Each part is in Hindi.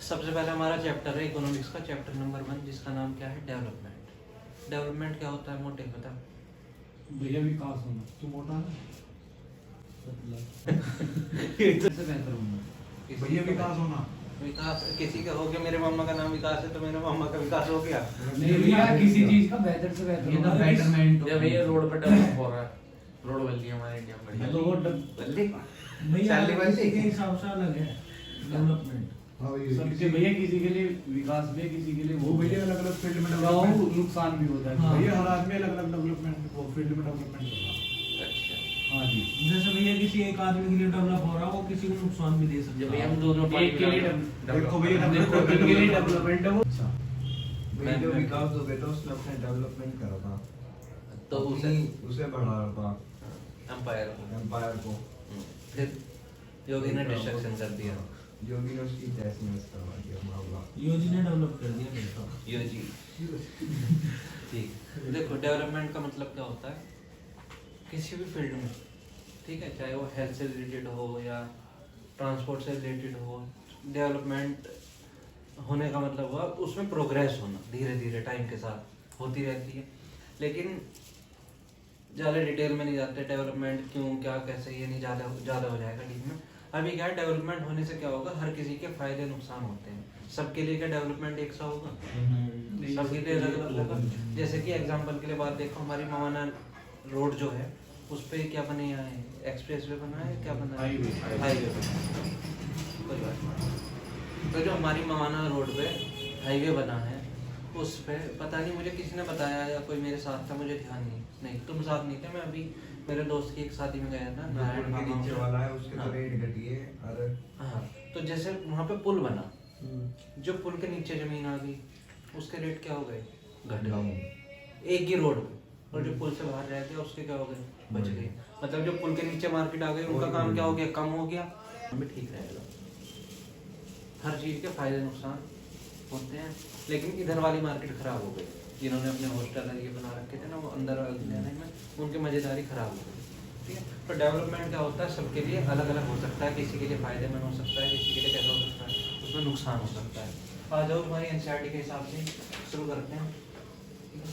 सबसे पहले हमारा चैप्टर है इकोनॉमिक्स का, चैप्टर नंबर 1, जिसका नाम क्या है, डेवलपमेंट। डेवलपमेंट क्या होता है, मोटे बता भैया विकास होना। तू मोटा है कैसे बेहतर होना भैया विकास होना। विकास किसी का हो गया, मेरे मामा का नाम विकास है तो मेरे मामा का विकास हो गया। नहीं भैया किसी चीज का बेहतर से बेहतर ये तो होना, बेटरमेंट betterment जब भैया रोड पर डेवलप हो रहा है, रोड बन रही है हमारे इंडिया में बढ़िया। तो वो बल्ले भैया सैलरी हर बनती किसी के है। हिसाब से अलग है डेवलपमेंट। हाँ भैया सबके भैया किसी के लिए विकास में, किसी के लिए वो भैया अलग अलग फील्ड में क्या हो, डेवलपमेंट। नुकसान भी होता है। हाँ। भैया हर आदमी अलग अलग डेवलपमेंट वो फील्ड में डेवलपमेंट कर रहा है। अच्छा, हाँ जी। जैसे भैया किसी एक आदमी के लिए डेवलप हो रहा है, वो किसी को नुकसान भी दे सकता जब है। भैया हम दोनों एक के लिए देखो भैया देखो एक के लिए डेवलपमेंट है वो। अच्छा मैं- जो विकास हो बेटा उसने अपने डेवलपमेंट करा था, तो उसे उसे बढ़ा रहा था एम्पायर को, एम्पायर को। फिर योगी ने डिस्ट्रक्शन कर दिया। योगी ने उसकी तहस नहस करवा दिया मामला। योजी ने डेवलप कर दिया बेटा। योगी ठीक। देखो डेवलपमेंट का मतलब क्या होता है, किसी भी फील्ड में, ठीक है, चाहे वो हेल्थ से रिलेटेड हो या ट्रांसपोर्ट से रिलेटेड हो, डेवलपमेंट होने का मतलब हुआ उसमें प्रोग्रेस होना, धीरे धीरे टाइम के साथ होती रहती है। लेकिन ज़्यादा डिटेल में नहीं जाते, डेवलपमेंट क्यों क्या कैसे, ये नहीं ज़्यादा हो जाएगा डीप में। अभी क्या है, डेवलपमेंट होने से क्या होगा, हर किसी के फायदे नुकसान होते हैं। सबके लिए क्या डेवलपमेंट एक सा होगा, सबके लिए अलग अलग होगा। जैसे कि एग्जांपल के लिए बात देखो, हमारी मवाना रोड जो है उस पे क्या बने है, एक्सप्रेस वे बना है, क्या बना है, हाईवे बना है। कोई बात नहीं। तो जो हमारी मवाना रोड पे हाईवे बना है, उस पे पता नहीं मुझे किसी ने बताया या कोई मेरे साथ था, मुझे ध्यान नहीं, तुम साथ नहीं थे, मैं अभी मेरे दोस्त की एक शादी में गया था, नारायण के का नीचे गाँव वाला है। है उसके हाँ। तो रेट घटी है। अरे हाँ, तो जैसे वहाँ पे पुल बना, जो पुल के नीचे जमीन आ गई, उसके रेट क्या हो गए, घट गए एक ही रोड पे। और जो पुल से बाहर रह गया उसके क्या हो गए, बच गए। मतलब जो पुल के नीचे मार्केट आ गई, उनका काम क्या हो गया, कम हो गया, हमें ठीक रहेगा। हर चीज़ के फायदे नुकसान होते हैं। लेकिन इधर वाली मार्केट खराब हो गई, जिन्होंने अपने हॉस्टल ये बना रखे थे ना, वो अंदर जाने में उनकी मज़ेदारी खराब हो गई। ठीक है, तो डेवलपमेंट क्या होता है, सबके लिए अलग अलग हो सकता है। किसी के लिए फायदेमंद हो सकता है, किसी के लिए कैसा हो सकता है, उसमें नुकसान हो सकता है। आ जाओ तुम्हारी एनसीईआरटी के हिसाब से शुरू करते हैं। ठीक है,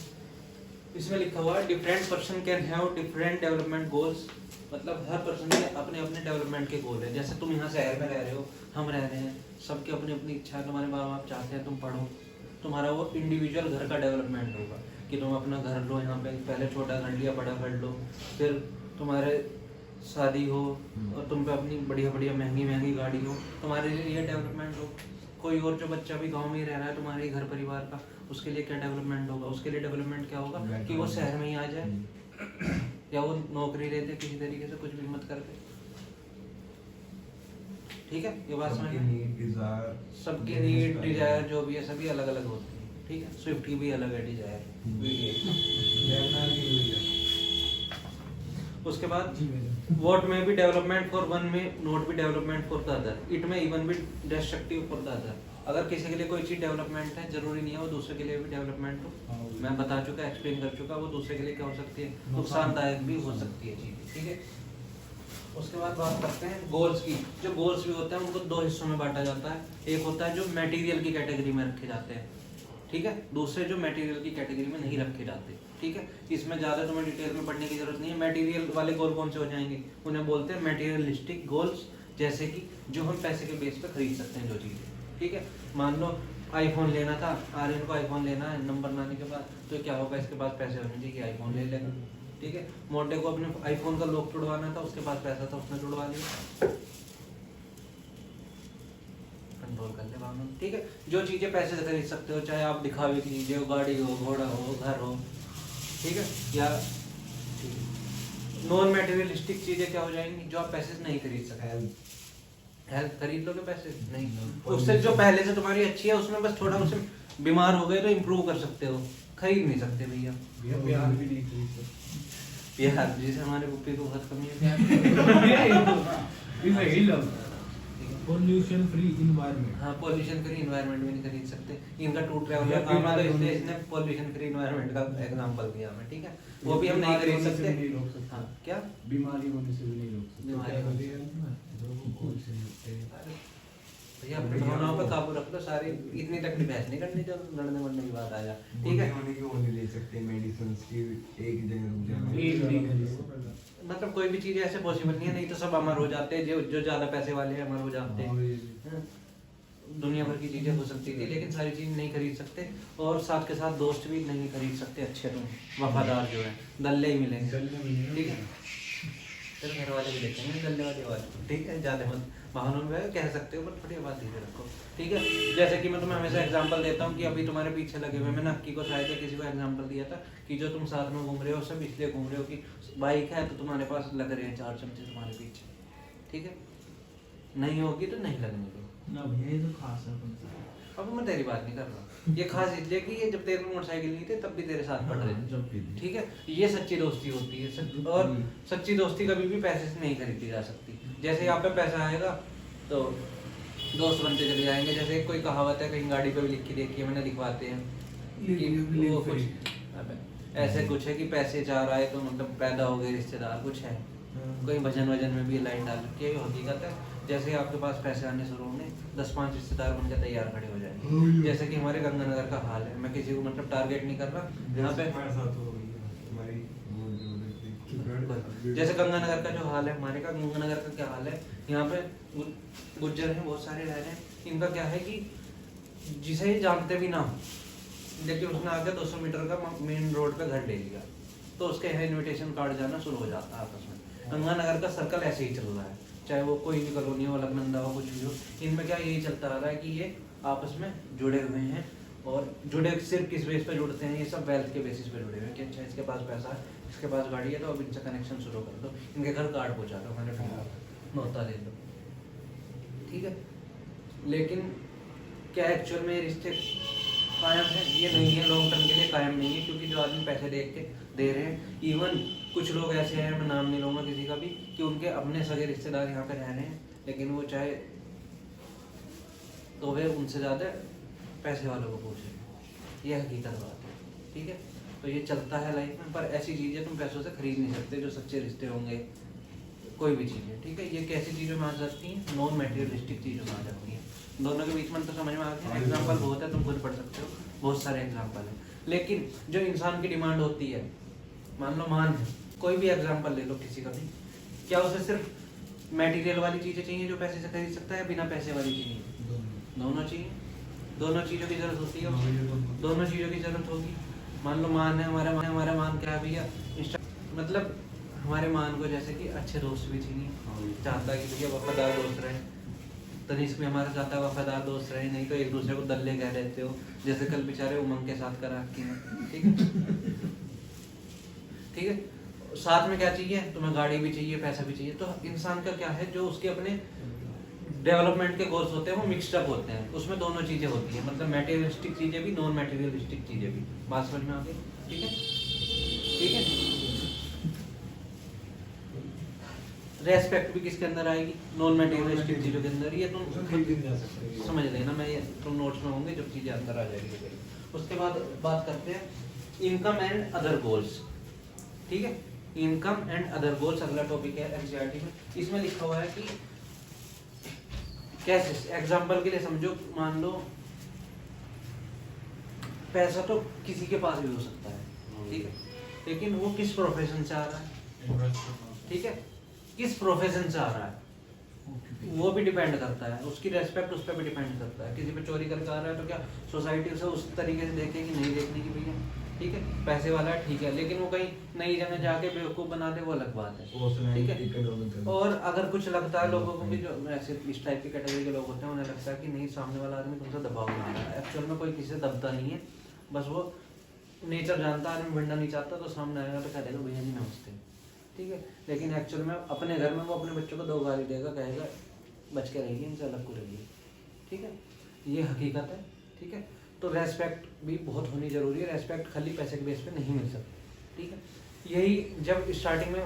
इसमें लिखा हुआ है different person can have different development goals. मतलब हर पर्सन के अपने अपने डेवलपमेंट के गोल है। जैसे तुम यहाँ शहर में रह रहे हो, हम रह रहे हैं, सबकी अपनी अपनी इच्छा है। तुम्हारे माँ बाप चाहते हैं तुम पढ़ो, तुम्हारा वो इंडिविजुअल घर का डेवलपमेंट होगा कि तुम अपना घर लो, यहाँ पे पहले छोटा घर लिया, बड़ा कर लो, फिर तुम्हारे शादी हो और तुम पे अपनी बढ़िया बढ़िया महंगी महंगी गाड़ी हो, तुम्हारे लिए ये डेवलपमेंट हो। कोई और जो बच्चा भी गांव में ही रह रहा है तुम्हारे घर परिवार का, उसके लिए क्या डेवलपमेंट होगा, उसके लिए डेवलपमेंट क्या होगा कि वो शहर में ही आ जाए या वो नौकरी लेते किसी तरीके से, कुछ भी मत करके। ठीक है, ये बात समझ सबकी में? नीड डिजायर, सबकी नीड डिजायर जो भी है सभी अलग अलग होती है। ठीक है, स्विफ्ट की भी अलग है डिजायर। उसके बाद जी भैया। What may be development for one may not be development for the other, it may even be destructive for the other. अगर किसी के लिए कोई चीज डेवलपमेंट है, जरूरी नहीं है वो दूसरे के लिए भी डेवलपमेंट हो। मैं बता चुका, एक्सप्लेन कर चुका, वो दूसरे के लिए क्या हो सकती है, नुकसानदायक भी हो सकती है चीज। ठीक है, उसके बाद बात करते हैं गोल्स की। जो गोल्स भी होते हैं उनको दो हिस्सों में बांटा जाता है। एक होता है जो मटेरियल की कैटेगरी में रखे जाते हैं, ठीक है, दूसरे जो मटेरियल की कैटेगरी में नहीं रखे जाते। ठीक है, इसमें ज़्यादा तुम्हें डिटेल में पढ़ने की जरूरत नहीं है। मटेरियल वाले गोल कौन से हो जाएंगे, उन्हें बोलते हैं मटेरियलिस्टिक गोल्स, जैसे कि जो हम पैसे के बेस पे खरीद सकते हैं जो चीज़ें। ठीक है, मान लो आईफोन लेना था, आर्यन को आईफोन लेना है, नंबर लाने के बाद तो क्या होगा, इसके पास पैसे होने चाहिए, आईफोन ले लेगा। ठीक है, मोटे को अपने आईफोन का लॉक तोड़वाना था, उसके पास पैसा था, उसने तोड़वा लिया, कंट्रोल कर ले वाहन। ठीक है, जो चीज़ें पैसे से खरीद सकते हो, चाहे आप दिखावे की चीज़ें हो, गाड़ी हो, घोड़ा हो, घर हो, ठीक है, या नॉन मटेरियलिस्टिक चीज़ें क्या हो जाएंगी, जो आप पैसे से नहीं खरीद सकते। हेल्थ खरीद लोगे पैसे से? नहीं। उससे जो पहले से तुम्हारी अच्छी है उसमें बस थोड़ा उससे बीमार हो गए तो इम्प्रूव कर सकते हो, खरीद नहीं सकते भैया। बिहार भी नहीं खरीद सकते। बिहार जिसे हमारे रुपये को बहुत कमी है पोल्यूशन फ्री इन्वायरमेंट। हाँ, पॉल्यूशन फ्री इन्वायरमेंट भी नहीं खरीद सकते। इनका टू ट्रैवल का काम है तो इसलिए इसने पॉल्यूशन फ्री इन्वायरमेंट का एग्जांपल दिया हमें। ठीक है, वो भी हम नहीं खरीद सकते। हाँ, क्या बीमारी होने से भी नहीं रोक सकते। बीमारी भैया अपने भावनाओं पे काबू रख लो, सारी इतनी तक बहस नहीं करनी जब लड़ने वड़ने की बात आया, ठीक है। होने की वो नहीं ले सकते, मेडिसिन की एक जगह रुक जाना। एक नहीं खरीद सकते। मतलब कोई भी चीज ऐसे पॉसिबल नहीं है, नहीं तो सब अमर हो जाते हैं, जो ज्यादा पैसे वाले हैं अमर हो जाते हैं। दुनिया भर की चीजें हो सकती थी, लेकिन सारी चीज नहीं खरीद सकते, और साथ के साथ दोस्त भी नहीं खरीद सकते अच्छे, तुम वफादार जो है दल्ले ही मिलेंगे, ठीक है। फिर घर वाले भी देखेंगे दल्ले वाली आवाज, ठीक है। ज्यादा मत वाहनों में कह सकते हो, पर थोड़ी आवाज धीरे रखो, ठीक है। जैसे कि मैं तुम्हें हमेशा एग्जांपल देता हूँ कि अभी तुम्हारे पीछे लगे हुए, मैंने अक्की को शायद किसी को एग्जांपल दिया था कि जो तुम साथ में घूम रहे हो सब इसलिए घूम रहे हो कि बाइक है तो तुम्हारे पास लग रहे हैं 4 चमचे तुम्हारे पीछे, ठीक है। नहीं होगी तो नहीं लगने दो ना भैया, ये तो खास है तुमसे। अब मैं तेरी बात नहीं कर रहा, ये खास इसलिए कि ये जब तेरे को मोटरसाइकिल नहीं थे तब भी तेरे साथ पढ़ रहे थे, जब भी थी। ठीक है। ये सच्ची दोस्ती होती है, और सच्ची दोस्ती कभी भी पैसे से नहीं खरीदी जा सकती। जैसे यहाँ पे पैसा आएगा तो दोस्त बनते चले जाएंगे। जैसे कोई कहावत है, कहीं गाड़ी पे भी लिखी देखी है, मैंने लिखवाते हैं कि वो कुछ अबे, ऐसे कुछ है कि पैसे चाह रहा है तो मतलब पैदा हो गए रिश्तेदार, कुछ है कोई भजन वजन में भी लाइन डाल रखी है, ये हकीकत है। जैसे आपके पास पैसे आने शुरू होंगे 10-5 रिश्तेदार बनकर तैयार खड़े हो जाएंगे, जैसे कि हमारे गंगानगर का हाल है। मैं किसी को मतलब टारगेट नहीं कर रहा यहाँ पे, जैसे गंगानगर का जो हाल है हमारे का, गंगानगर का क्या हाल है, यहाँ पे गुज्जर हैं बहुत सारे रह रहे हैं। इनका क्या है कि जिसे ये जानते भी ना हो, लेकिन उसने आके 200 मीटर का मेन रोड पे घर ले लिया, तो उसके यहाँ इन्विटेशन कार्ड जाना शुरू हो जाता है आपस में। गंगानगर का सर्कल ऐसे ही चल रहा है, चाहे वो कोई भी कॉलोनी हो, अलकनंदा हो, कुछ भी हो, इनमें क्या यही चलता आ रहा है कि ये आपस में जुड़े हुए हैं। और जुड़े सिर्फ किस बेस पे जुड़ते हैं, ये सब वेल्थ के बेसिस पे जुड़े हुए हैं कि अच्छा इसके पास पैसा है, इसके पास गाड़ी है, तो अब इनसे कनेक्शन शुरू कर दो, इनके घर कार्ड पहुँचा दो, मैंने नौता दे दो, ठीक है। लेकिन क्या एक्चुअल में रिश्ते कायम है? ये नहीं है, लॉन्ग टर्म के लिए कायम नहीं है, क्योंकि जो आदमी पैसे देख के दे रहे हैं, इवन कुछ लोग ऐसे हैं, मैं नाम नहीं लूँगा किसी का भी, कि उनके अपने सगे रिश्तेदार यहाँ पे रह रहे हैं, लेकिन वो चाहे तो वे उनसे ज़्यादा पैसे वालों को पूछे, ये हकीकत बात है, ठीक है। तो ये चलता है लाइफ में, पर ऐसी चीज़ें तुम पैसों से खरीद नहीं सकते जो सच्चे रिश्ते होंगे, कोई भी चीज़ें, ठीक है। ये कैसी चीज़ों में आ जाती हैं? नॉन मटेरियलिस्टिक चीज़ों में आ जाती हैं। दोनों के बीच में तो समझ में आ गया, एग्जाम्पल बहुत है, तुम खुद पढ़ सकते हो, बहुत सारे एग्जाम्पल हैं। लेकिन जो इंसान की डिमांड होती है, मान लो मान है, कोई भी एग्जाम्पल ले लो किसी का भी, क्या उसे सिर्फ मटेरियल वाली चीज़ें चाहिए जो पैसे से खरीद सकता है, बिना पैसे वाली चाहिए? दोनों चाहिए, दोनों चीज़ों की ज़रूरत होती है, दोनों चीज़ों की ज़रूरत होगी। मान लो मान है, हमारा मान क्या है भैया, मतलब हमारे मान को जैसे कि अच्छे दोस्त भी चाहिए, चाहता है कि भैया वफादार दोस्त रहे, तनिष्क भी हमारा चाहता है वफादार दोस्त रहे, नहीं तो एक दूसरे को दल्ले कह देते हो, जैसे कल बेचारे उमंग के साथ करा रखी है, ठीक है। ठीक है, साथ में क्या चाहिए तुम्हें? गाड़ी भी चाहिए, पैसा भी चाहिए। तो इंसान का क्या है, जो उसके अपने डेवलपमेंट के गोल्स होते हैं वो मिक्सड अप होते हैं, उसमें दोनों चीजें होती हैं, मतलब मटेरियलिस्टिक चीजें भी, नॉन मटेरियलिस्टिक चीजें भी। बात समझ में आ गई? ठीक है, ठीक है। रेस्पेक्ट भी किसके अंदर आएगी? नॉन मटेरियलिस्टिक चीजों के अंदर। ये तुम समझ लेना, मैं ये तुम नोट्स में होंगे जब चीजें अंदर आ जाएगी। उसके बाद बात करते हैं इनकम एंड अदर गोल्स। ठीक है, इनकम एंड अदर गोल्स अगला टॉपिक है एनसीईआरटी में। इसमें लिखा हुआ है कि कैसे, एग्जांपल के लिए समझो, मान लो पैसा तो किसी के पास भी हो सकता है, ठीक है, लेकिन वो किस प्रोफेशन से आ रहा है, ठीक है, किस प्रोफेशन से आ रहा है वो भी डिपेंड करता है, उसकी रेस्पेक्ट उस पर भी डिपेंड करता है। किसी पे चोरी करके आ रहा है तो क्या सोसाइटी उसे उस तरीके से देखेगी? नहीं देखने की भैया, ठीक है, पैसे वाला है ठीक है, लेकिन वो कहीं नई जगह जाके बेवकूफ़ बना दे वो अलग बात है, ठीक है। और अगर कुछ लगता है लोगों को कि जो ऐसे इस टाइप की कैटेगरी के लोग होते हैं, उन्हें लगता है कि नहीं सामने वाला आदमी तुमसे दबाव बना रहा है। एक्चुअल में कोई किसी से दबता नहीं है, बस वो नेचर जानता है, आदमी भिड़ना नहीं चाहता, तो सामने आएगा तो कह देगा भैया जी नमस्ते, ठीक है। लेकिन एक्चुअल में अपने घर में वो अपने बच्चों को 2 गाली देगा, कहेगा बच के रहिए, इनसे अलग को रहिए, ठीक है, ये हकीकत है, ठीक है। तो रेस्पेक्ट भी बहुत होनी जरूरी है, रेस्पेक्ट खाली पैसे के बेस पे नहीं मिल सकती, ठीक है। यही जब स्टार्टिंग में,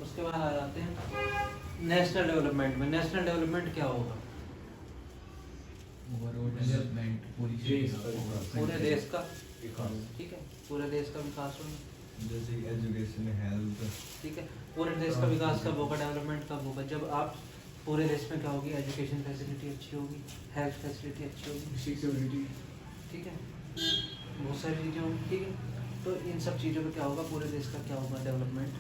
उसके बाद आ जाते हैं नेशनल डेवलपमेंट में। नेशनल डेवलपमेंट क्या होगा? पूरे देश का विकास, ठीक है, पूरे देश का विकास होगा, जैसे एजुकेशन, हेल्थ, ठीक है। पूरे देश का विकास कब होगा, डेवलपमेंट कब होगा? जब आप पूरे देश में क्या होगी, एजुकेशन फैसिलिटी अच्छी होगी, हेल्थ फैसिलिटी अच्छी होगी, सिक्योरिटी, ठीक है, बहुत सारी चीज़ें होंगी, ठीक है। तो इन सब चीज़ों पे क्या होगा, पूरे देश का क्या होगा, डेवलपमेंट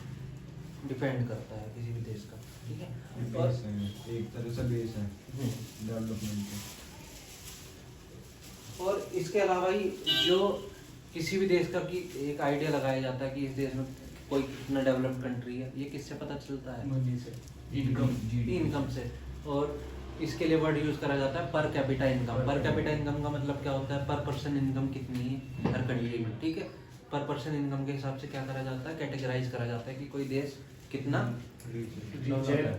डिपेंड करता है किसी भी देश का, ठीक है। और बेस है, एक तरह से बेस है डेवलपमेंट का। और इसके अलावा ही जो किसी भी देश का कि एक आइडिया लगाया जाता है कि इस देश में कोई कितना डेवलप्ड कंट्री है, ये किससे पता चलता है, मनी से, इनकम से। और इसके लिए वर्ड यूज करा जाता है per capita income. Per capita income का मतलब क्या होता है, पर पर्सन इनकम कितनी है हर कंट्री में, ठीक है। पर पर्सन इनकम के हिसाब से क्या करा जाता है, कैटेगराइज करा जाता है कि कोई देश कितना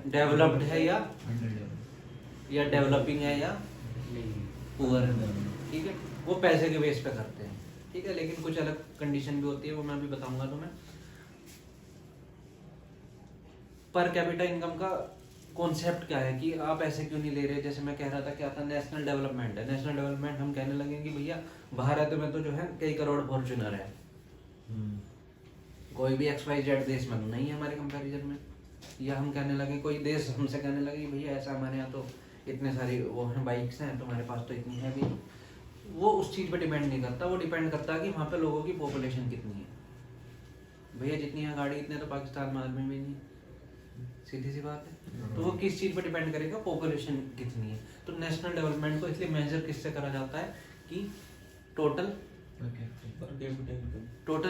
डेवलप्ड है या डेवलपिंग है या पुअर है, ठीक है। वो पैसे के बेस पे करते हैं, ठीक है। लेकिन कुछ अलग कंडीशन भी होती है, वो मैं अभी बताऊंगा तुम्हें। पर कैपिटा इनकम का कॉन्सेप्ट क्या है कि आप ऐसे क्यों नहीं ले रहे, जैसे मैं कह रहा था क्या था, नेशनल डेवलपमेंट है। नेशनल डेवलपमेंट हम कहने लगे कि भैया भारत में तो जो है कई करोड़ फॉर्च्यूनर है, कोई भी XYZ देश में नहीं है हमारे कंपैरिजन में। या हम कहने लगे, कोई देश हमसे कहने लगे कि भैया ऐसा हमारे यहाँ तो इतने सारी वो हैं बाइक्स हैं, तुम्हारे पास तो इतनी है भी। वो उस चीज़ पे डिपेंड नहीं करता, वो डिपेंड करता है कि वहाँ पे लोगों की पॉपुलेशन कितनी है। भैया जितनी है गाड़ी इतने तो पाकिस्तान में आदमी भी नहीं, सीधी सी बात है। तो वो किस चीज़ पे डिपेंड करेगा, पॉपुलेशन कितनी है। तो नेशनल डेवलपमेंट को इसलिए मेजर किससे करा जाता है कि टोटल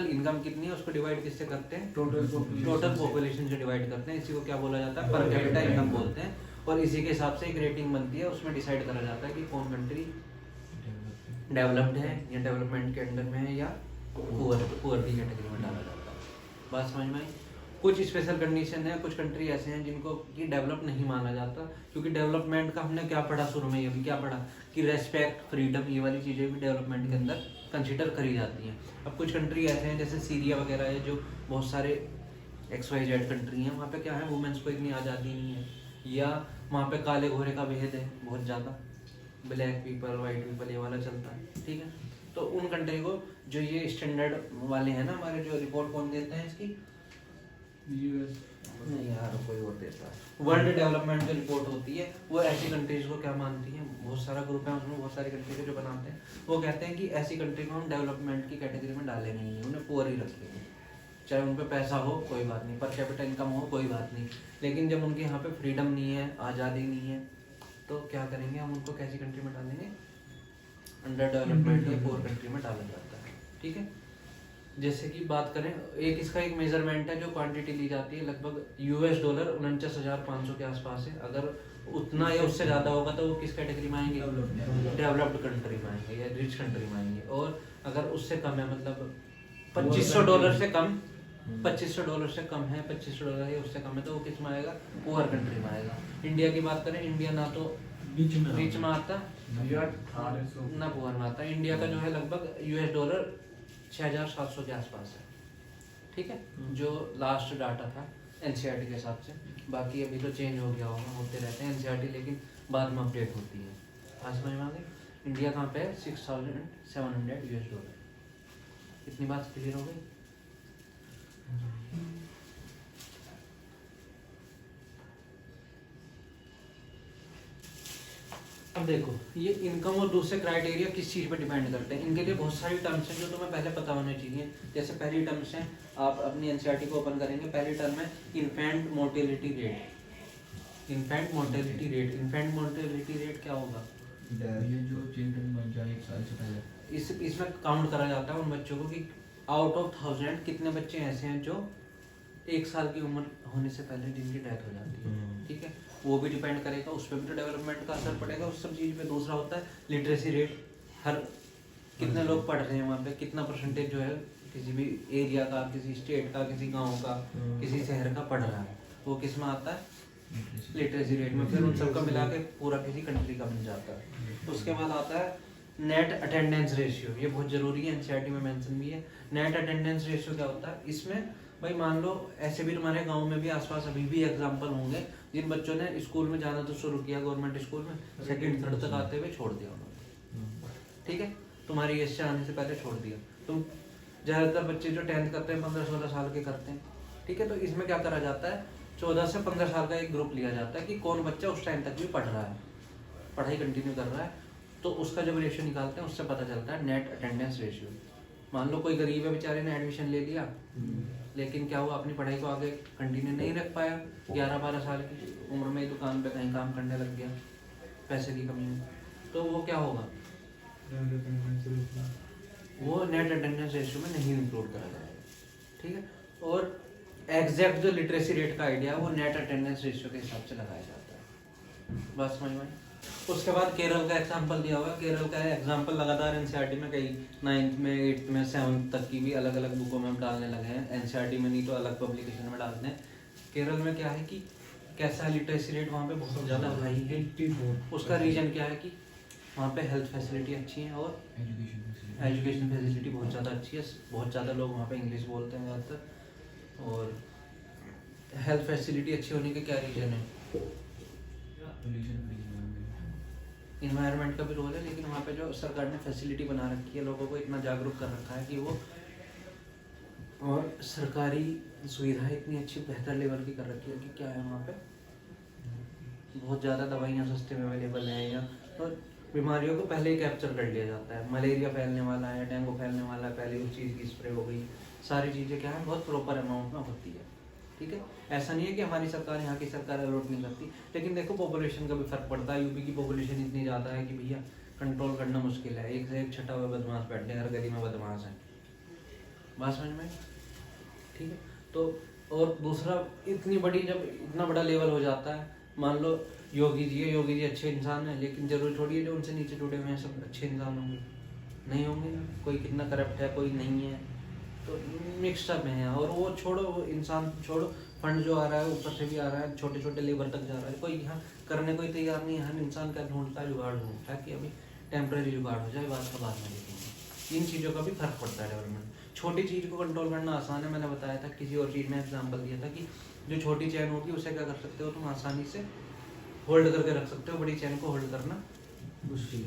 इनकम कितनी है, उसको डिवाइड किससे करते हैं, टोटल पॉपुलेशन से डिवाइड करते हैं। इसी को क्या बोला जाता है, पर कैपिटा इनकम बोलते हैं। और इसी के हिसाब से एक रेटिंग बनती है, उसमें डिसाइड करा जाता है कि कौन कंट्री डेवलप्ड है या डेवलपमेंट के अंडर में है या पुअर की कैटेगरी में डाला जाता है। बात समझ में आई। कुछ स्पेशल कंडीशन है, कुछ कंट्री ऐसे हैं जिनको कि डेवलप नहीं माना जाता, क्योंकि डेवलपमेंट का हमने क्या पढ़ा शुरू में, ये भी क्या पढ़ा कि रेस्पेक्ट, फ्रीडम, ये वाली चीज़ें भी डेवलपमेंट के अंदर कंसिडर करी जाती हैं। अब कुछ कंट्री ऐसे हैं जैसे सीरिया वगैरह है, जो बहुत सारे XYZ कंट्री हैं, वहाँ पे क्या है, वुमेन्स को इतनी आज़ादी नहीं है, या वहाँ पे काले घोरे का भेद है बहुत ज़्यादा, ब्लैक पीपल वाइट पीपल ये वाला चलता है, ठीक है। तो उन कंट्री को जो ये स्टैंडर्ड वाले हैं ना हमारे, जो रिपोर्ट कौन देते हैं इसकी, यूएस नहीं यार कोई और देता है, वर्ल्ड डेवलपमेंट जो रिपोर्ट होती है वो ऐसी कंट्रीज को क्या मानती है, बहुत सारा ग्रुप है उसमें, बहुत सारी कंट्री को जो बनाते हैं वो कहते हैं कि ऐसी कंट्री को हम डेवलपमेंट की कैटेगरी में डाले नहीं, उन्हें पुअर ही रखेंगे। चाहे उन पे पैसा हो कोई बात नहीं, पर कैपिटल इनकम हो कोई बात नहीं, लेकिन जब उनके यहाँ पे फ्रीडम नहीं है, आज़ादी नहीं है, तो क्या करेंगे हम उनको कैसी कंट्री में डालेंगे, अंडर डेवलपमेंट या पुअर कंट्री में डाला जाता है, ठीक है। जैसे कि बात करें, एक इसका एक मेजरमेंट है जो क्वांटिटी ली जाती है, लगभग $49 49,500 के आसपास है। अगर उतना या उससे ज़्यादा होगा तो वो किस कैटेगरी में आएंगे, डेवलप्ड कंट्री में आएंगे या रिच कंट्री में आएंगे। और अगर उससे कम है, मतलब $2,500 से कम, $2,500 से कम है, $2,500 या उससे कम है, तो वो किस में आएगा, पुअर कंट्री में आएगा। इंडिया की बात करें, इंडिया ना तो रिच में आता ना पुअर में आता। इंडिया का जो है लगभग $6,700 के आसपास है, ठीक है, जो लास्ट डाटा था NCERT के हिसाब से। बाकी अभी तो चेंज हो गया होगा, होते रहते हैं NCERT, लेकिन बाद में अपडेट होती है। आज समझ में आ गई। इंडिया कहाँ पे है, $6,700। इतनी बात क्लियर हो गई। अब देखो, ये इनकम और दूसरे क्राइटेरिया किस चीज़ पे डिपेंड करते हैं। इनके लिए बहुत सारी टर्म्स हैं जो तुम्हें पहले पता होने चाहिए। जैसे पहली टर्म्स है, आप अपनी NCERT को ओपन करेंगे, पहली टर्म है infant mortality rate. Infant mortality rate, infant mortality rate क्या होगा, ये जो चिल्ड्रन बन जाए 1 साल से पहले, इसमें काउंट करा जाता है उन बच्चों को कि आउट ऑफ 1000 कितने बच्चे ऐसे हैं जो 1 साल की उम्र होने से पहले जिनकी डेथ हो जाती है, ठीक है। वो भी डिपेंड करेगा, उस पर भी तो डेवलपमेंट का असर पड़ेगा उस सब चीज़ पे। दूसरा होता है लिटरेसी रेट, हर कितने लोग पढ़ रहे हैं वहाँ पे, कितना परसेंटेज जो है किसी भी एरिया का, किसी स्टेट का, किसी गांव का, किसी शहर का पढ़ रहा है, वो किस में आता है, लिटरेसी रेट में। फिर उन सबका मिला के पूरा किसी कंट्री का बन जाता है। उसके बाद आता है नेट अटेंडेंस रेशियो, ये बहुत ज़रूरी है, NCERT में मेंशन भी है। नेट अटेंडेंस रेशियो क्या होता है, इसमें भाई मान लो ऐसे भी तुम्हारे गांव में भी आसपास अभी भी एग्जांपल होंगे जिन बच्चों ने स्कूल में जाना तो शुरू किया, गवर्नमेंट स्कूल में, 2nd 3rd तक आते हुए छोड़ दिया उन्होंने, ठीक है, तुम्हारी एज से आने से पहले छोड़ दिया। तुम ज़्यादातर बच्चे जो 10th करते हैं 15-16 साल के करते हैं, ठीक है। तो इसमें क्या करा जाता है, 14 से 15 साल का एक ग्रुप लिया जाता है कि कौन बच्चा उस टाइम तक भी पढ़ रहा है, पढ़ाई कंटिन्यू कर रहा है। तो उसका जब रेशियो निकालते हैं उससे पता चलता है नेट अटेंडेंस रेशियो। मान लो कोई गरीब है बेचारे ने एडमिशन ले लिया, लेकिन क्या हुआ अपनी पढ़ाई को आगे कंटिन्यू नहीं रख पाया, 11-12 साल की उम्र में दुकान पे कहीं काम करने लग गया पैसे की कमी में, तो वो क्या होगा, वो नेट अटेंडेंस रेशियो में नहीं इंक्लूड करा जाएगा। ठीक है, और एग्जैक्ट जो लिटरेसी रेट का आइडिया है वो नेट अटेंडेंस रेशियो के हिसाब से लगाया जाता है। बात समझ में आई? उसके बाद केरल का एग्जांपल दिया हुआ है। केरल का एग्जांपल लगातार एनसीईआरटी में कई 9th में 8th में 7th तक की भी अलग अलग बुकों में हम डालने लगे हैं, एनसीईआरटी में नहीं तो अलग पब्लिकेशन में डालते हैं। केरल में क्या है कि कैसा लिटरेसी रेट वहाँ पे बहुत ज़्यादा हाई है। उसका रीजन क्या है कि वहाँ पे हेल्थ फैसिलिटी अच्छी है और एजुकेशन फैसिलिटी बहुत ज़्यादा अच्छी है। बहुत ज़्यादा लोग वहाँ पे इंग्लिश बोलते हैं ज़्यादातर, और हेल्थ फैसिलिटी अच्छी होने के क्या रीजन है, इन्वायरमेंट का भी रोल है, लेकिन वहाँ पे जो सरकार ने फैसिलिटी बना रखी है, लोगों को इतना जागरूक कर रखा है कि वो, और सरकारी सुविधाएं इतनी अच्छी बेहतर लेवल की कर रखी है कि क्या है वहाँ पे बहुत ज़्यादा दवाइयाँ सस्ते में अवेलेबल हैं, या और बीमारियों को पहले ही कैप्चर कर लिया जाता है। मलेरिया फैलने वाला है, डेंगू फैलने वाला है, पहले उस चीज़ की स्प्रे हो गई, सारी चीज़ें क्या है बहुत प्रॉपर अमाउंट में होती है। ठीक है, ऐसा नहीं है कि हमारी सरकार यहाँ की सरकार अलॉट नहीं करती, लेकिन देखो पॉपुलेशन का भी फर्क पड़ता है। यूपी की पॉपुलेशन इतनी ज़्यादा है कि भैया कंट्रोल करना मुश्किल है, एक से एक छटा हुआ बदमाश बैठे हर गली में बदमाश है। बात समझ में? ठीक है, तो और दूसरा इतनी बड़ी जब इतना बड़ा लेवल हो जाता है, मान लो योगी जी अच्छे इंसान है, लेकिन जरूरी थोड़ी है जो उनसे नीचे जुड़े हुए हैं सब अच्छे इंसान होंगे, नहीं होंगे। कोई कितना करप्ट है, कोई नहीं है, तो मिक्सअप है। और वो छोड़ो, वो इंसान छोड़ो, फंड जो आ रहा है ऊपर से भी आ रहा है, छोटे छोटे लेबर तक जा रहा है, कोई यहाँ करने कोई तैयार नहीं है। हर इंसान का ढूंढता है, जुगाड़ ढूंढता है कि अभी टेम्प्रेरी जुगाड़ हो जाए, बात का बाद में देखेंगे। इन चीज़ों का भी फर्क पड़ता है डेवलपमेंट। छोटी चीज़ को कंट्रोल करना आसान है, मैंने बताया था, किसी और चीज़ में एग्जाम्पल दिया था कि जो छोटी चैन होगी उसे क्या कर सकते हो तुम आसानी से होल्ड करके रख सकते हो, बड़ी चैन को होल्ड करना मुश्किल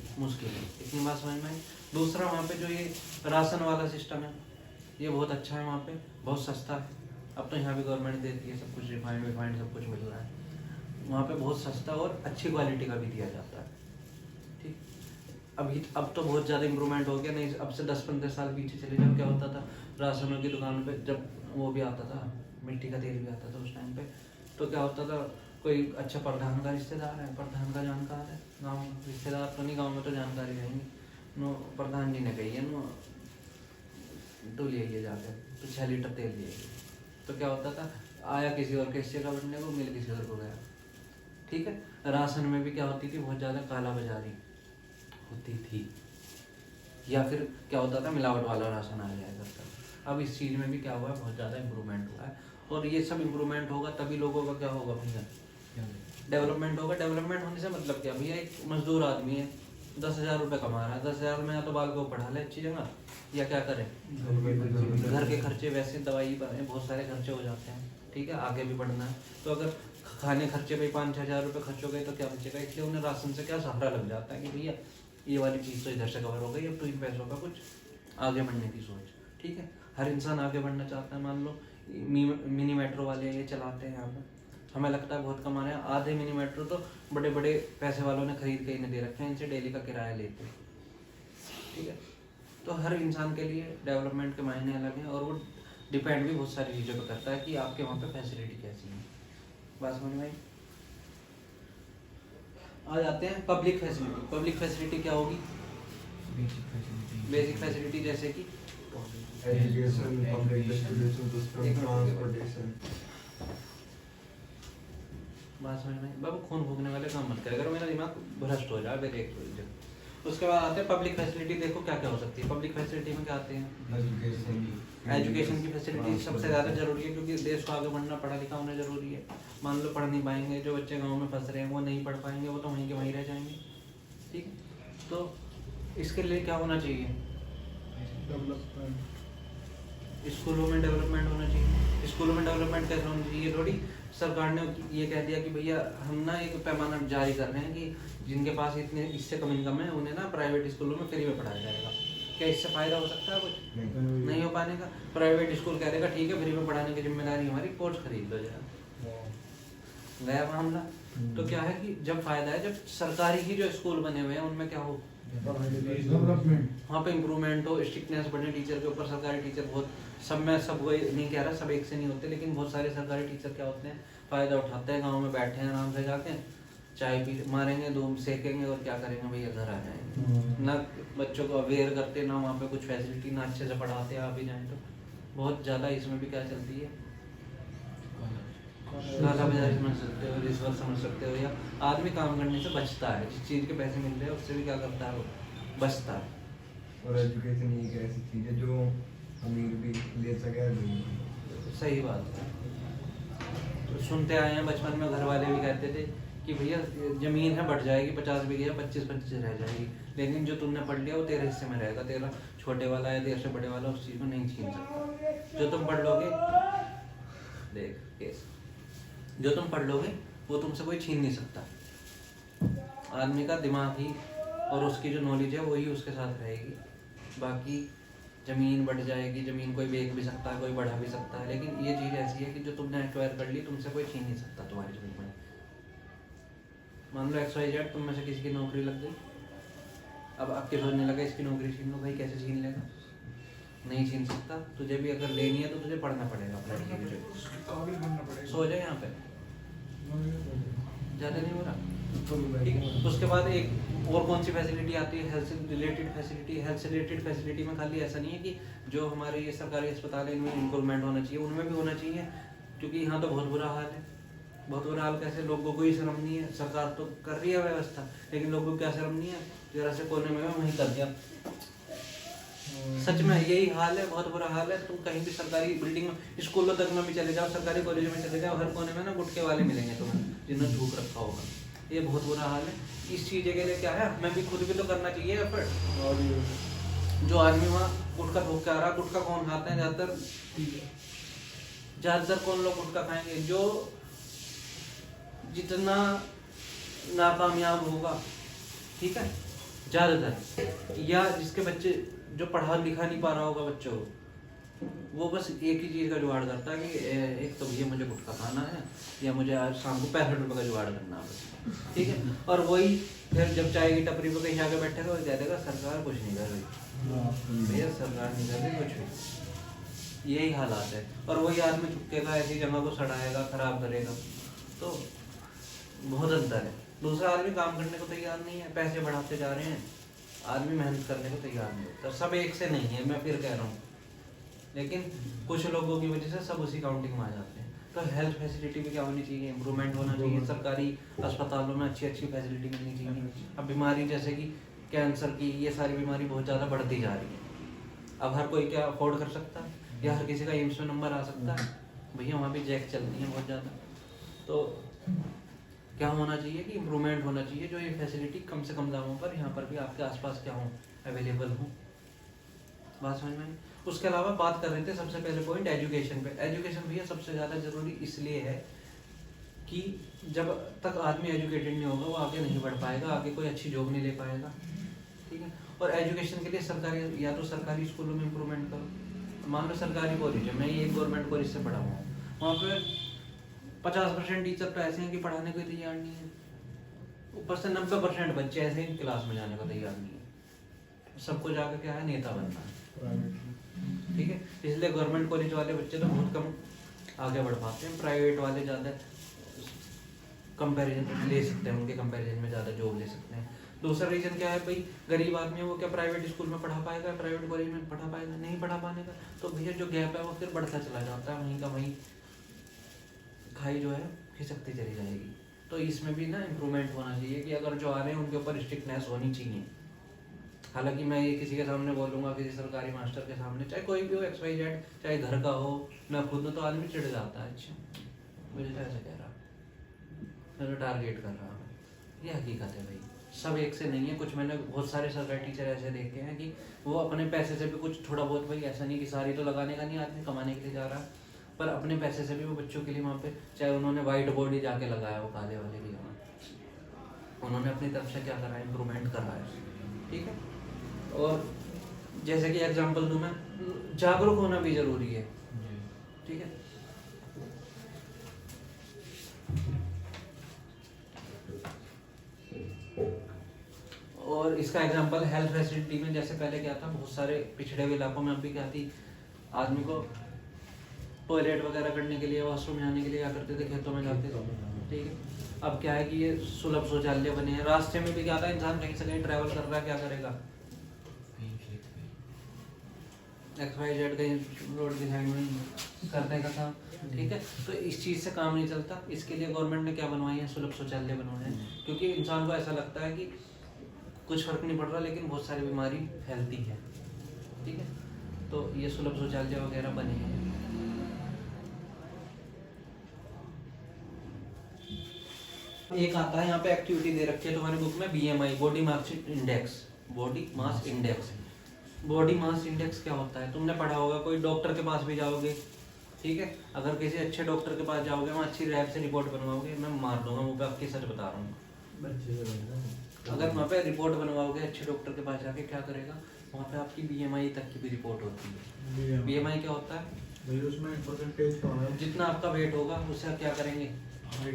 है। इतनी बात समझ में आई। दूसरा वहाँ पे जो ये राशन वाला सिस्टम है ये बहुत अच्छा है, वहाँ पे बहुत सस्ता है। अब तो यहाँ भी गवर्नमेंट देती है सब कुछ, रिफाइंड सब कुछ मिल रहा है वहाँ पे, बहुत सस्ता और अच्छी क्वालिटी का भी दिया जाता है। ठीक, अब तो बहुत ज़्यादा इम्प्रूवमेंट हो गया। नहीं, अब से 10-15 साल पीछे चले जाओ, क्या होता था राशनों की दुकान पे जब वो भी आता था, मिट्टी का तेल भी आता था उस टाइम पे, तो क्या होता था, कोई अच्छा प्रधान का रिश्तेदार है, प्रधान का जानकार है, गाँव रिश्तेदार तो नहीं, गाँव में तो जानकारी रहेंगी, नो प्रधान जी ने कही है नो तो ले जाकर तो 6 लीटर तेल लिए, तो क्या होता था, आया किसी और के हिस्से का बनने को, मिल किसी और को गया। ठीक है, राशन में भी क्या होती थी, बहुत ज़्यादा काला बाजारी होती थी, या फिर क्या होता था मिलावट वाला राशन आ जाया करता था। अब इस चीज़ में भी क्या हुआ है, बहुत ज़्यादा इम्प्रूवमेंट हुआ है, और ये सब इम्प्रूवमेंट होगा तभी लोगों का क्या होगा भैया, डेवलपमेंट होगा। डेवलपमेंट होने से मतलब क्या भैया, एक मजदूर आदमी है 10,000 रुपये कमा रहा है, 10,000 में या तो बाल को पढ़ा ले अच्छी जगह, या क्या करें, घर के खर्चे, वैसे दवाई पर बहुत सारे खर्चे हो जाते हैं। ठीक है, आगे भी बढ़ना है, तो अगर खाने खर्चे पे 5-6 हज़ार रुपये खर्च हो गए तो क्या बचेगा, इसलिए उन्हें राशन से क्या सहारा लग जाता है कि भैया ये वाली चीज़ तो इधर से कवर हो गई, अब तो इन पैसों का कुछ आगे बढ़ने की सोच। ठीक है, हर इंसान आगे बढ़ना चाहता है। मान लो मिनी मेट्रो वाले ये चलाते हैं यहाँ पर, हमें लगता है बहुत कमा रहे हैं, आधे मिनी मेट्रो तो बड़े बड़े पैसे वालों ने खरीद के इन्हें दे रखे हैं, इनसे डेली का किराया लेते हैं। ठीक है, तो हर इंसान के लिए डेवलपमेंट के मायने अलग हैं, और वो डिपेंड भी बहुत सारी चीज़ों पर करता है कि आपके वहाँ पे फैसिलिटी कैसी है। बात समझ में आई? आ जाते हैं पब्लिक फैसिलिटी। पब्लिक फैसिलिटी क्या होगी, बेसिक फैसिलिटी जैसे कि एजुकेशन, पब्लिक ट्रांसपोर्टेशन, ट्रांसपोर्टेशन। बात समझ में? बाबू खून फूकने वाले काम मत करें, अगर मेरा दिमाग भ्रष्ट हो जाए फिर एक उसके बाद आते हैं पब्लिक फैसिलिटी। देखो क्या क्या हो सकती है पब्लिक फैसिलिटी में, क्या आते हैं एजुकेशन की फैसिलिटी सबसे ज़्यादा जरूरी है, क्योंकि देश को आगे बढ़ना पढ़ा लिखा होना जरूरी है। मान लो पढ़ नहीं पाएंगे, जो बच्चे गाँव में फंस रहे हैं वो नहीं पढ़ पाएंगे, वो तो वहीं के वहीं रह जाएंगे। ठीक है, तो इसके लिए क्या होना चाहिए, डेवलपमेंट, स्कूलों में डेवलपमेंट होना चाहिए। स्कूलों में डेवलपमेंट कैसे होना चाहिए, थोड़ी सरकार ने ये कह दिया कि भैया हम ना एक पैमाना जारी कर रहे हैं कि जिनके पास इतने इससे कम इनकम है उन्हें ना प्राइवेट स्कूलों में फ्री में पढ़ाया जाएगा। क्या इससे फ़ायदा हो सकता है कुछ? नहीं हो पाने का। प्राइवेट स्कूल कह देगा ठीक है फ्री में पढ़ाने की जिम्मेदारी हमारी, कोर्स खरीद लो जरा, गया मामला। तो क्या है कि जब फायदा है, जब सरकारी ही जो स्कूल बने हुए हैं उनमें क्या हो, डेवलपमेंट वहाँ पे इम्प्रूवमेंट हो, स्ट्रिक्टनेस बढ़े टीचर के ऊपर। सरकारी टीचर बहुत, सब में सब वही नहीं कह रहा, सब एक से नहीं होते, लेकिन बहुत सारे सरकारी टीचर क्या होते हैं, फ़ायदा उठाते हैं, गांव में बैठे हैं आराम से जाके, चाय पी मारेंगे, धूम सेकेंगे और क्या करेंगे भैया, घर आ जाएंगे। ना बच्चों को अवेयर करते, ना वहाँ पे कुछ फैसिलिटी, ना अच्छे से पढ़ाते। आप भी जाएँ तो बहुत ज़्यादा इसमें भी क्या चलती है, काला बाजारी समझ सकते हो, रिश्वत समझ सकते हो, या आदमी काम करने से बचता है, जिस चीज़ के पैसे मिल रहे हैं उससे भी क्या करता है वो बचता है। और एजुकेशन एक ऐसी चीज़ है जो अमीर भी ले सके और गरीब सही बात है। तो सुनते आए हैं बचपन में, घर वाले भी कहते थे कि भैया जमीन है बढ़ जाएगी, 50 बीघे या 25 रह जाएगी, लेकिन जो तुमने पढ़ लिया वो तेरे हिस्से में रहेगा, तेरा छोटे वाला या तेरे से बड़े वाला उस चीज़ को नहीं छीन सकता। जो तुम पढ़ लोगे, देख केस, जो तुम पढ़ लोगे वो तुमसे कोई छीन नहीं सकता। आदमी का दिमाग ही और उसकी जो नॉलेज है वही उसके साथ रहेगी। बाकी ज़मीन बढ़ जाएगी, ज़मीन कोई बेच भी सकता है, कोई बढ़ा भी सकता है, लेकिन ये चीज़ ऐसी है कि जो तुमने एक्वायर कर ली तुमसे कोई छीन नहीं सकता तुम्हारी ज़मीन में। मान लो XYZ तुम में से किसी की नौकरी लग गई, अब आपके सोचने लगा इसकी नौकरी छीन लो, भाई कैसे छीन लेगा, नहीं छीन सकता। तुझे भी अगर लेनी है तो तुझे पढ़ना पड़ेगा अपना, काबिल बनना पड़ेगा। सो जाए यहाँ पे, ज़्यादा नहीं हो रहा, ठीक है। उसके बाद एक और कौन सी फैसिलिटी आती है, हेल्थ से रिलेटेड फैसिलिटी। हेल्थ से रिलेटेड फैसिलिटी में खाली ऐसा नहीं है कि जो हमारे ये सरकारी अस्पताल है इनमें इम्प्रूवमेंट होना चाहिए, उनमें भी होना चाहिए, क्योंकि यहाँ तो बहुत बुरा हाल है। बहुत बुरा हाल कैसे, लोगों को ही शर्म नहीं है, सरकार तो कर रही है व्यवस्था, लेकिन लोगों को क्या शर्म नहीं है, जरा से कोने में वहीं कर दिया। सच में यही हाल है, बहुत बुरा हाल है। तुम कहीं भी सरकारी बिल्डिंग में, स्कूलों तक में भी चले जाओ, सरकारी कॉलेजों में चले जाओ, हर कोने में ना गुटके वाले मिलेंगे तुम्हें, जिन्होंने झूक रखा होगा। ये बहुत बुरा हाल है। इस चीज़ के लिए क्या है, हमें भी खुद भी तो करना चाहिए एफर्ट। जो आदमी वहाँ गुटखा थूक के आ रहा, गुटखा कौन खाते हैं ज़्यादातर कौन लोग गुटखा खाएंगे, जो जितना नाकामयाब होगा, ठीक है, ज़्यादातर, या जिसके बच्चे जो पढ़ा लिखा नहीं पा रहा होगा बच्चों को, वो बस एक ही चीज़ का जुगाड़ करता है कि एक तो भैया मुझे गुटखा खाना है, या मुझे आज शाम को 65 रुपये का जुगाड़ करना है, ठीक है। और वही फिर जब चाय की टपरी पर कहीं आके बैठेगा और कह देगा सरकार कुछ नहीं कर रही, भैया सरकार नहीं कर रही कुछ भी, यही हालात है। और वही आदमी चुपकेगा, ऐसी जगह को सड़ाएगा, खराब करेगा, तो बहुत अंतर है। दूसरा आदमी काम करने को तैयार नहीं है, पैसे बढ़ाते जा रहे हैं, आदमी मेहनत करने को तैयार नहीं होता। सब एक से नहीं है, मैं फिर कह रहा हूँ, लेकिन कुछ लोगों की वजह से सब उसी काउंटिंग में आ जाते हैं। तो हेल्थ फैसिलिटी भी क्या होनी चाहिए, इम्प्रूवमेंट होना चाहिए, सरकारी अस्पतालों में अच्छी अच्छी फैसिलिटी मिलनी चाहिए। अब बीमारी जैसे कि कैंसर की, ये सारी बीमारी बहुत ज़्यादा बढ़ती जा रही है। अब हर कोई क्या अफोर्ड कर सकता है, या हर किसी का एम्स में नंबर आ सकता है, भैया वहाँ भी जैक चलती है बहुत ज़्यादा। तो क्या होना चाहिए कि इम्प्रूवमेंट होना चाहिए, जो ये फैसिलिटी कम से कम दामों पर यहाँ पर भी आपके आसपास क्या हो, अवेलेबल हो। बात समझ में आई? उसके अलावा बात कर रहे थे सबसे पहले पॉइंट एजुकेशन पे। एजुकेशन भैया सबसे ज़्यादा ज़रूरी इसलिए है कि जब तक आदमी एजुकेटेड नहीं होगा वो आगे नहीं बढ़ पाएगा, आगे कोई अच्छी जॉब नहीं ले पाएगा, ठीक है। और एजुकेशन के लिए सरकारी, या तो सरकारी स्कूलों में इम्प्रूवमेंट करो। मान लो सरकारी कॉलेज है, मैं ये एक गवर्नमेंट कॉलेज से पढ़ा हुआ हूँ, वहाँ पर 50% टीचर तो ऐसे हैं कि पढ़ाने को तैयार नहीं है, ऊपर से 90% बच्चे ऐसे हैं क्लास में जाने को तैयार नहीं है। सबको जाकर क्या है, नेता बनना है, ठीक है। इसलिए गवर्नमेंट कॉलेज वाले बच्चे तो बहुत कम आगे बढ़ पाते हैं, प्राइवेट वाले ज़्यादा कंपैरिजन ले सकते हैं, उनके कंपैरिजन में ज़्यादा जॉब ले सकते हैं। दूसरा रीज़न क्या है भाई, गरीब आदमी है वो क्या प्राइवेट स्कूल में पढ़ा पाएगा, प्राइवेट कॉलेज में पढ़ा पाएगा, नहीं पढ़ा पाने का, तो भैया जो गैप है वो फिर बढ़ता चला जाता है, वहीं का वहीं खाई जो है खिसकती चली जाएगी। तो इसमें भी ना इम्प्रूवमेंट होना चाहिए कि अगर जो आ रहे हैं उनके ऊपर स्ट्रिक्टनेस होनी चाहिए। हालांकि मैं ये किसी के सामने बोलूँगा, किसी सरकारी मास्टर के सामने, चाहे कोई भी हो, XYZ, चाहे घर का हो, मैं खुद तो आदमी चिढ़ जाता है, अच्छा मुझे तो ऐसा कह रहा, मैं टारगेट कर रहा हूँ, ये हकीकत है भाई। सब एक से नहीं है, कुछ मैंने बहुत सारे सरकारी टीचर ऐसे देखे हैं कि वो अपने पैसे से भी कुछ थोड़ा बहुत, भाई ऐसा नहीं कि सारी तो लगाने का नहीं, आदमी कमाने के लिए जा रहा है, पर अपने पैसे से भी वो बच्चों के लिए वहाँ पे, चाहे उन्होंने वाइट बोर्ड ही जाके लगाया वो काले वाले भी, उन्होंने अपनी तरफ से क्या करा है, इम्प्रूवमेंट करा है, ठीक है। और जैसे कि एग्जांपल दूं मैं, जागरूक होना भी जरूरी है, ठीक है। और इसका एग्जांपल हेल्थ फैसिलिटी में जैसे पहले क्या था, बहुत सारे पिछड़े हुए इलाकों में अब भी क्या थी, आदमी को टॉयलेट वगैरह करने के लिए, वॉशरूम जाने के लिए क्या करते थे, खेतों में जाते थे, ठीक है। अब क्या है कि ये सुलभ शौचालय बने हैं। रास्ते में भी क्या था, इंसान कहीं से कहीं ट्रैवल कर रहा है, क्या करेगा, XYZ कहीं रोड की साइड में करने का काम, ठीक है। तो इस चीज़ से काम नहीं चलता, इसके लिए गवर्नमेंट ने क्या बनवाई है, सुलभ शौचालय बनवाए हैं, क्योंकि इंसान को ऐसा लगता है कि कुछ फर्क नहीं पड़ रहा लेकिन बहुत सारी बीमारी फैलती है, ठीक है। तो ये सुलभ शौचालय वगैरह बने हैं। एक आता है यहाँ पे एक्टिविटी दे रखी है तुम्हारी बुक में, BMI, body mass index. Body mass index, body mass index क्या होता है, तुमने पढ़ा होगा, कोई डॉक्टर के पास भी जाओगे, ठीक है, अगर किसी अच्छे डॉक्टर के पास जाओगे, वहाँ अच्छी लैब से रिपोर्ट बनवाओगे, मैं मार दूंगा मुँह पे, आपकी सच बता रहा हूँ। अगर वहाँ पे रिपोर्ट बनवाओगे अच्छे डॉक्टर के पास जाके, क्या करेगा, वहाँ पे आपकी BMI तक की भी रिपोर्ट होती है। BMI क्या होता है, उसमें परसेंटेज का है, जितना आपका वेट होगा उससे आप क्या करेंगे,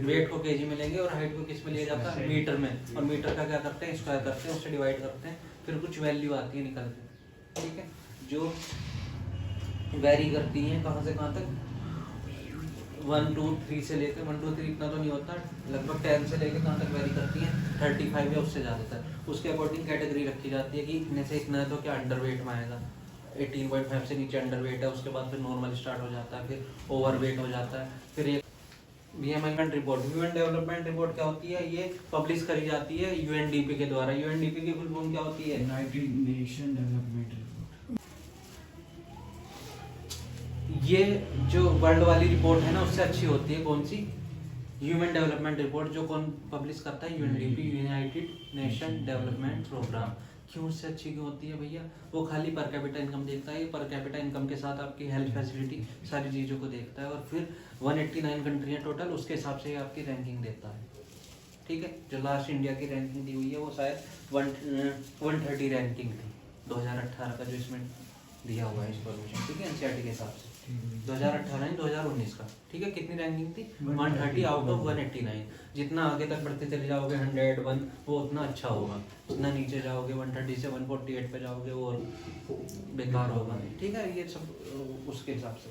वेट को केजी में लेंगे और हाइट को किस में लिया जाता है, मीटर में, और मीटर का क्या करते हैं, स्क्वायर करते हैं, उससे डिवाइड करते हैं, फिर कुछ वैल्यू आती है निकल के, ठीक है, जो वेरी करती हैं कहाँ से कहाँ तक, 1 2 3 से लेकर 1 2 3 इतना तो नहीं होता, लगभग 10 से लेकर कहाँ तक वेरी करती हैं, 35 या उससे ज़्यादातर। उसके अकॉर्डिंग कैटेगरी रखी जाती है कि इतने से इतना है तो क्या अंडर वेट में आएगा, 18.5 से नीचे अंडर वेट है, उसके बाद फिर नॉर्मल स्टार्ट हो जाता है, फिर ओवर वेट हो जाता है। फिर एक BMI report, human development report क्या होती है, ये पब्लिश करी जाती है UNDP के द्वारा। UNDP की फुल फॉर्म क्या होती है, यूनाइटेड नेशन डेवलपमेंट रिपोर्ट। ये जो वर्ल्ड वाली रिपोर्ट है ना, उससे अच्छी होती है कौन सी, ह्यूमन डेवलपमेंट रिपोर्ट, जो कौन पब्लिश करता है, UNDP, United Nation Development Programme. क्यों उससे अच्छी क्यों होती है भैया, वो खाली पर कैपिटा इनकम देखता है, पर कैपिटा इनकम के साथ आपकी हेल्थ फैसिलिटी सारी चीज़ों को देखता है, और फिर 189 कंट्री है टोटल, उसके हिसाब से आपकी रैंकिंग देता है, ठीक है। जो लास्ट इंडिया की रैंकिंग दी हुई है वो शायद 130 रैंकिंग थी 2018 का, जो इसमें दिया हुआ है इंफॉर्मेशन, ठीक है, NCERT के हिसाब से 2018 नहीं 2019 का, ठीक है। कितनी रैंकिंग थी, 130 आउट ऑफ 189। जितना आगे तक बढ़ते चले जाओगे 101 वो उतना अच्छा होगा, जितना नीचे जाओगे 130 से 148 पे जाओगे वो बेकार होगा, ठीक है। ये सब उसके हिसाब से।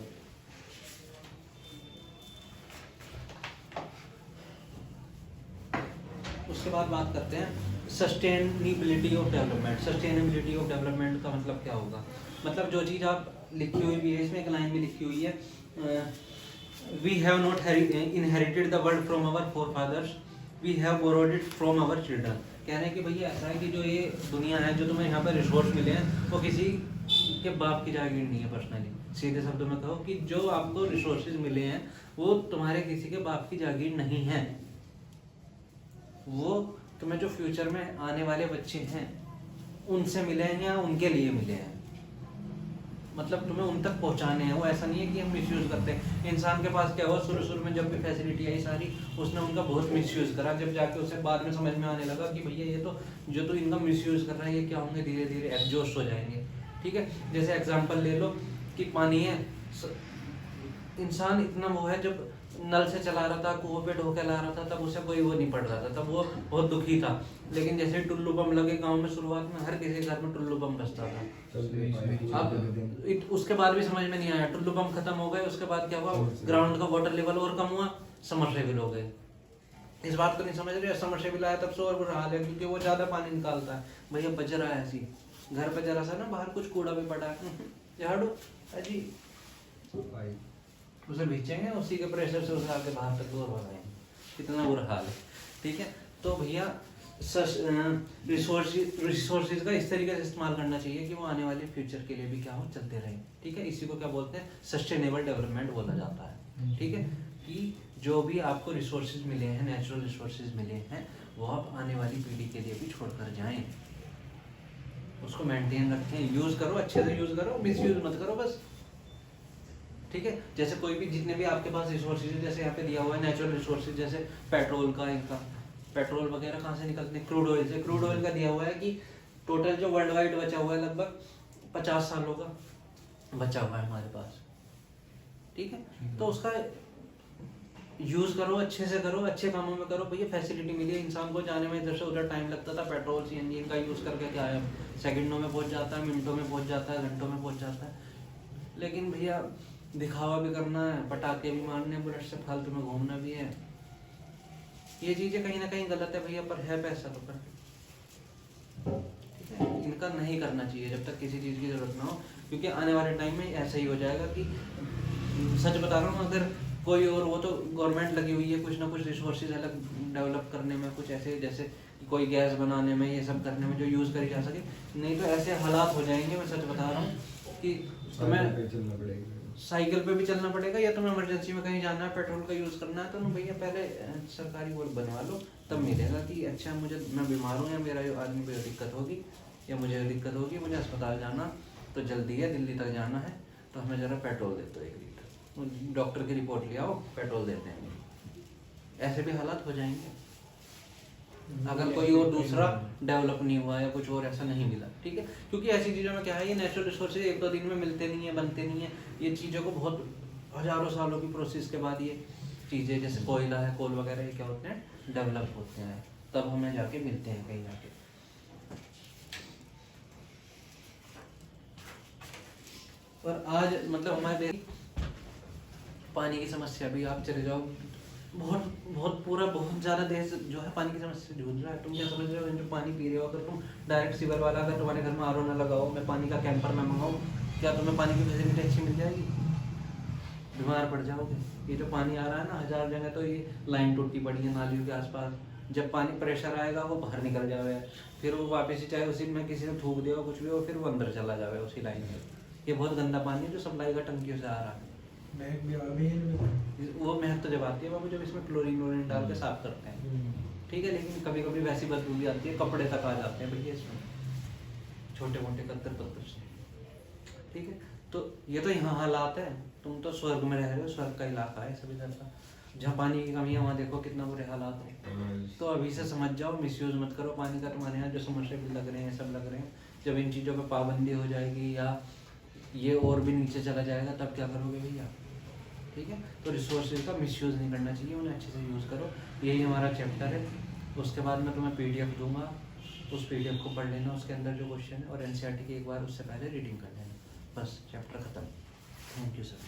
उसके बाद बात करते हैं sustainability of development. Sustainability of development का मतलब क्या होगा, मतलब जो चीज़ आप लिखी हुई भी है, इसमें एक लाइन में लिखी हुई है, we have not inherited the world from our forefathers, we have borrowed it from our children. कह रहे हैं कि भैया ऐसा है कि जो ये दुनिया है, जो तुम्हें यहाँ पर रिसोर्स मिले हैं, वो किसी के बाप की जागीर नहीं है। पर्सनली सीधे शब्दों में कहो कि जो आपको रिसोर्सेज मिले हैं वो तुम्हारे किसी के बाप की जागीर नहीं है, वो तुम्हें जो फ्यूचर में आने वाले बच्चे हैं उनसे मिले हैं या उनके लिए मिले हैं, मतलब तुम्हें उन तक पहुंचाने हैं। वो ऐसा नहीं है कि हम मिसयूज करते हैं। इंसान के पास क्या हुआ, शुरू में जब भी फैसिलिटी आई सारी, उसने उनका बहुत मिसयूज करा, जब जाके उसे बाद में समझ में आने लगा कि भैया ये तो जो तो इनका मिसयूज कर रहा है, ये क्या होंगे, धीरे धीरे एग्जॉस्ट हो जाएंगे, ठीक है। जैसे एग्जाम्पल ले लो कि पानी है, इंसान इतना वो है, जब नल से चला रहा था, कुओं पे ढो के ला रहा था, तब उसे कोई वो नहीं पड़ रहा था, तब वो बहुत दुखी था। लेकिन जैसे टुल्लू पंप लगे गांव में, शुरुआत में हर किसी घर में टुल्लू पंप बसता था। अब उसके बाद भी समझ में नहीं आया, टुल्लू पंप खत्म हो गए, उसके बाद क्या हुआ, ग्राउंड का वाटर लेवल और कम हुआ, समरसेबिल हो गए। इस बात को नहीं समझ रहे, समरसेबिल आया तब से और बुरा हाल है, क्योंकि वो ज्यादा पानी निकालता है। भैया बच रहा है ऐसी, घर पे जरा सा ना बाहर कुछ कूड़ा भी पड़ा है, झाड़ू अजी उसे भेजेंगे, उसी के प्रेशर से उसे आके बाहर तक दूर हो जाएंगे, कितना बुरा हाल है, ठीक है। तो भैया रिसोर्सेज का इस तरीके से इस्तेमाल करना चाहिए कि वो आने वाले फ्यूचर के लिए भी क्या हो, चलते रहें, ठीक है। इसी को क्या बोलते हैं, सस्टेनेबल डेवलपमेंट बोला जाता है, ठीक है। कि जो भी आपको रिसोर्सेज मिले हैं, नेचुरल रिसोर्सेज मिले हैं, वो आप आने वाली पीढ़ी के लिए भी छोड़ कर जाएं, उसको मेंटेन रखें, यूज़ करो, अच्छे से यूज़ करो, मिसयूज मत करो बस, ठीक है। जैसे कोई भी जितने भी आपके पास रिसोर्सेज है, जैसे यहाँ पे दिया हुआ है नेचुरल रिसोर्सेज, जैसे पेट्रोल का, इनका पेट्रोल वगैरह कहाँ से निकलते हैं, क्रूड ऑयल से। क्रूड ऑयल का दिया हुआ है कि टोटल जो वर्ल्ड वाइड बचा हुआ है लगभग 50 सालों का बचा हुआ है हमारे पास, ठीक है। तो उसका यूज़ करो, अच्छे से करो, अच्छे कामों में करो। भैया फैसिलिटी मिली है इंसान को, जाने में इधर से उधर टाइम लगता था, पेट्रोल सीएनजी का यूज़ करके क्या है, सेकंडों में पहुंच जाता है, मिनटों में पहुंच जाता है, घंटों में पहुंच जाता है। लेकिन भैया दिखावा भी करना है, पटाखे भी मारने हैं, बुलेट से फालतू में घूमना भी है, ये चीज़ें कहीं ना कहीं गलत है भैया। पर है पैसा तो कर, ठीक है, इनका नहीं करना चाहिए जब तक किसी चीज़ की ज़रूरत ना हो, क्योंकि आने वाले टाइम में ऐसा ही हो जाएगा कि सच बता रहा हूँ, अगर कोई और, वो तो गवर्नमेंट लगी हुई है कुछ ना कुछ रिसोर्सेज अलग डेवलप करने में, कुछ ऐसे जैसे कोई गैस बनाने में, ये सब करने में जो यूज़ करी जा सके। नहीं तो ऐसे हालात हो जाएंगे, मैं सच बता रहा हूँ कि तुम्हें चलना पड़ेगा, साइकिल पे भी चलना पड़ेगा, या तुम्हें इमरजेंसी में कहीं जाना है, पेट्रोल का यूज़ करना है, तो तुम भैया पहले सरकारी वो बनवा लो, तब मिलेगा कि अच्छा मुझे, मैं बीमार हूँ या मेरा आदमी को दिक्कत होगी या मुझे दिक्कत होगी, मुझे अस्पताल जाना तो जल्दी है, दिल्ली तक जाना है, तो हमें ज़रा पेट्रोल दे दो 1 लीटर, डॉक्टर की रिपोर्ट ले आओ, पेट्रोल देते हैं। ऐसे भी हालात हो जाएंगे अगर कोई और दूसरा डेवलप नहीं हुआ या कुछ और ऐसा नहीं मिला, ठीक है। क्योंकि ऐसी चीज़ों में क्या है, ये नेचुरल रिसोर्सेज 1-2 दिन में मिलते नहीं है, बनते नहीं है, ये चीज़ों को बहुत हज़ारों सालों की प्रोसेस के बाद ये चीज़ें, जैसे कोयला है, कोल वगैरह, ये क्या होते हैं, डेवलप होते हैं, तब हमें जाके मिलते हैं कहीं जाके। पर आज मतलब हमारे पानी की समस्या भी, आप चले जाओ, बहुत ज़्यादा देश जो है पानी की समस्या से जूझ रहा है। तुम क्या समझ रहे हो, जो पानी पी रहे हो, अगर तुम डायरेक्ट सीवर वाला, अगर तुम्हारे घर में आरओ ना लगाओ, मैं पानी का कैंपर में मंगाऊँ, क्या तुम्हें पानी की फैसिलिटी अच्छी मिल जाएगी? बीमार पड़ जाओगे। ये जो पानी आ रहा है ना, 1000 जगह तो ये लाइन टूटी पड़ी है नालियों के आसपास, जब पानी प्रेशर आएगा वो बाहर निकल जावे, फिर वो वापस ही, चाहे उसी में किसी ने थूक दिया कुछ भी हो, फिर वो अंदर चला जावे उसी लाइन में। ये बहुत गंदा पानी है जो सप्लाई का टंकियों से आ रहा है। वो महक तो जब आती है बाबू, जब इसमें क्लोरीन डाल के साफ करते हैं, ठीक है, लेकिन कभी कभी वैसी बदबू भी आती है, कपड़े तक आ जाते हैं भैया इसमें, छोटे मोटे कत्तर से, ठीक है। तो ये तो यहाँ हालात है, तुम तो स्वर्ग में रह रहे हो, स्वर्ग का इलाका है सभी तरह का, जहाँ पानी की कमी है वहाँ देखो कितना बुरे हालात है। तो अभी से समझ जाओ, मिसयूज मत करो पानी का। तुम्हारे यहाँ जो समरसेबल लग रहे हैं, सब लग रहे हैं, जब इन चीज़ों पर पाबंदी हो जाएगी या ये और भी नीचे चला जाएगा, तब क्या करोगे भैया, ठीक है। तो रिसोर्सेज का मिसयूज़ नहीं करना चाहिए, उन्हें अच्छे से यूज़ करो। यही हमारा चैप्टर है। उसके बाद मैं तुम्हें PDF दूंगा, उस PDF को पढ़ लेना, उसके अंदर जो क्वेश्चन है, और NCERT की एक बार उससे पहले रीडिंग कर लेना, बस चैप्टर ख़त्म। Thank you sir.